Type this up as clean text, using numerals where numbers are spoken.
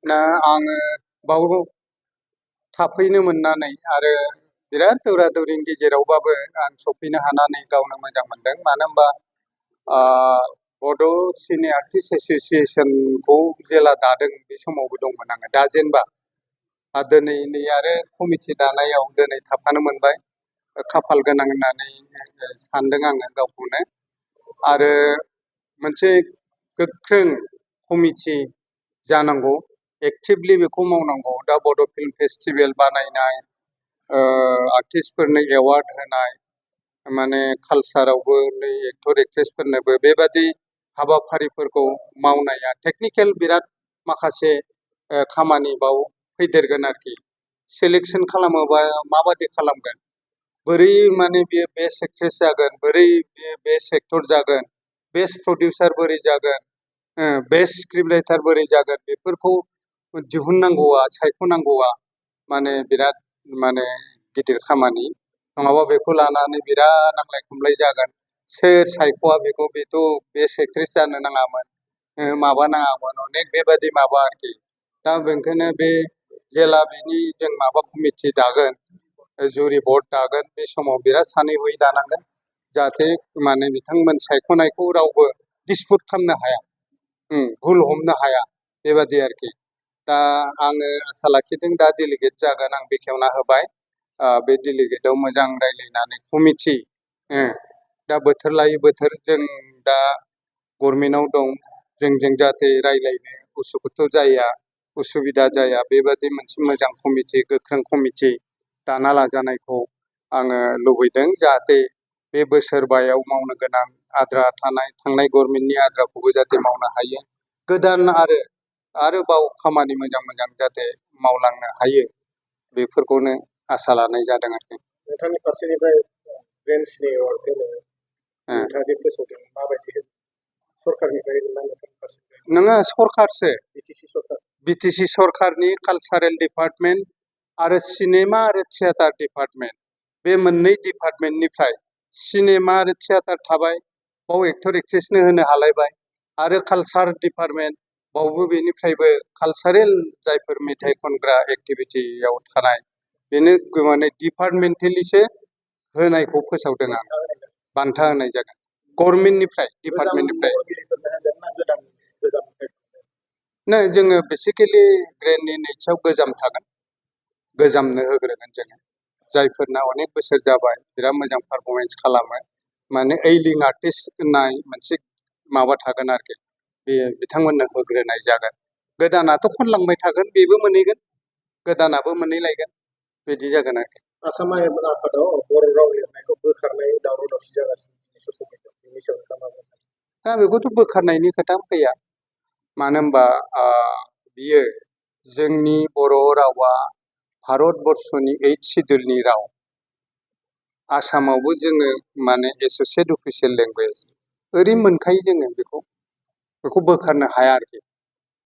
दा आङो बाव थाफैनो मोननानै आरो बिराद दौरा-दौरिनि गेजेरावबाबो आं सफैनो हानानै गावनो मोजां मोनदों। मानो होनबा बड' सिने आर्टिस्ट एस'सियेसनखौ जेला दादों बे समावबो दंमोन आङो दाजेनबा। दिनै नै आरो कमिटि दानायाव दिनै थाफानो मोनबाय। खाफाल गोनां होननानै सानदों आङो गावखौनो। आरो मोनसे गोख्रों कमिटि जानांगौ, एक्टिभलि बेखौ मावनांगौ। दा बड' फिल्म फेस्टिभेल बानायनाय, आर्टिस्टफोरनो एवार्ड होनाय, माने कालसारावबो नै एक्टर एक्ट्रेसफोरनोबो बेबादि हाबाफारिफोरखौ मावनाया टेकनिकेल बिराद माखासे खामानि बाव फैदेरगोन आरोखि। सेलेक्सन खालामोबा माबादि खालामगोन, बोरै माने बेयो बेस्ट एक्ट्रेस जागोन, बोरै बेयो बेस्ट एक्टर जागोन, बेस्ट प्रडिउसार बोरै जागोन, बेस्ट स्क्रिप्ट राइटार बोरै जागोन, बेफोरखौ दिहुननांगौआ सायख'नांगौआ माने बिराद माने गिदिर खामानि। नङाबा बेखौ लानानै बिराद नांलाय खमलाय जागोन। सोर सायख'आ बेखौ, बेथ' बेस्ट एक्ट्रेस जानो नाङामोन, माबा नाङामोन, अनेक बेबादि माबा आरोखि। दा बेनिखायनो बे जेला बेनि जों माबा कमिटि दागोन, जुरि बर्ड दागोन, बे समाव बिराद सानै हयै दानांगोन, जाहाथे माने बिथांमोन सायख'नायखौ रावबो डिसपुट खालामनो हाया, भुल हमनो हाया, बेबादि आरोखि। दा आङो आसा लाखिदों दा डेलिगेट जागोन, आं बेखेवना होबाय। बे डेलिगेटआव मोजां रायज्लायनानै कमिटि, दा बोथोर लायै बोथोर जों दा गभर्नमेन्टआव दं, जोंजों जाहाथे रायज्लायनो उसुखुथु जाया, उसुबिदा जाया, बेबादि मोनसे मोजां कमिटि, गोख्रों कमिटि दाना लाजानायखौ आङो लुबैदों। जाहाथे बे बोसोरबायाव मावनो गोनां आद्रा थानाय, थांनाय गभर्नमेन्टनि आद्राखौबो जाहाथे मावनो हायो, गोदान आरोबाव खामानि मोजां मोजां जाहाथे मावलांनो हायो, बेफोरखौनो आसा लानाय जादों आरोखि। नोंथांनि फारसेनिफ्राय ग्रेन्ड सिने एवार्ड होनो नोंथाङा जे फोसावदों, माबायदि सरकारनिफ्राय नोङो सरकारसो, बिटिसि सरकार, बिटिसि सरकारनि कालसारेल डिपार्टमेन्ट आरो सिनेमा आरो थियेटार डिपार्टमेन्ट, बे मोननै डिपार्टमेन्टनिफ्राय सिनेमा आरो थियेटार थाबाय, बाव एक्टर एक्ट्रेसनो होनो हालायबाय, आरो कालसार डिपार्टमेन्ट, बावबो बेनिफ्रायबो कालसारेल जायफोर मेथाइ खनग्रा एक्टिभिटियाव थानाय, बेनो माने डिपार्टमेन्टेलिसो होनायखौ फोसावदों आं, बान्था होनाय जागोन गभर्नमेन्टनिफ्राय, डिपार्टमेन्टनिफ्राय। नै जोङो बेसिकेलि ग्रेन्डनि नैथियाव गोजाम थागोन, गोजामनो होग्रोगोन जोङो। जायफोरना अनेक बोसोर जाबाय, बिराद मोजां पारफरमेन्स खालामो, माने एइलिं आर्टिस्ट होननाय मोनसे माबा थागोन आरोखि, बे बिथांमोननो होग्रोनाय जागोन। गोदानाथ' खनलांबाय थागोन, बेबो मोनहैगोन, गोदानाबो मोनहैलायगोन, बिदि जागोन आरोखि। आसाम आफादाव बर' राव लिरनायखौ बोखारनाय दावराव दावसि जागासिनो, दा बेखौथ' बोखारनायनि खोथा फैया। मानो होनबा बियो जोंनि बर' रावा भारतबर्षनि 8 सिडुलनि राव। आसामावबो जोङो माने एस'सियेट अफिसियेल लेंगुवेज ओरै मोनखायो जोङो, बेखौ बोखारनो हाया आरोखि।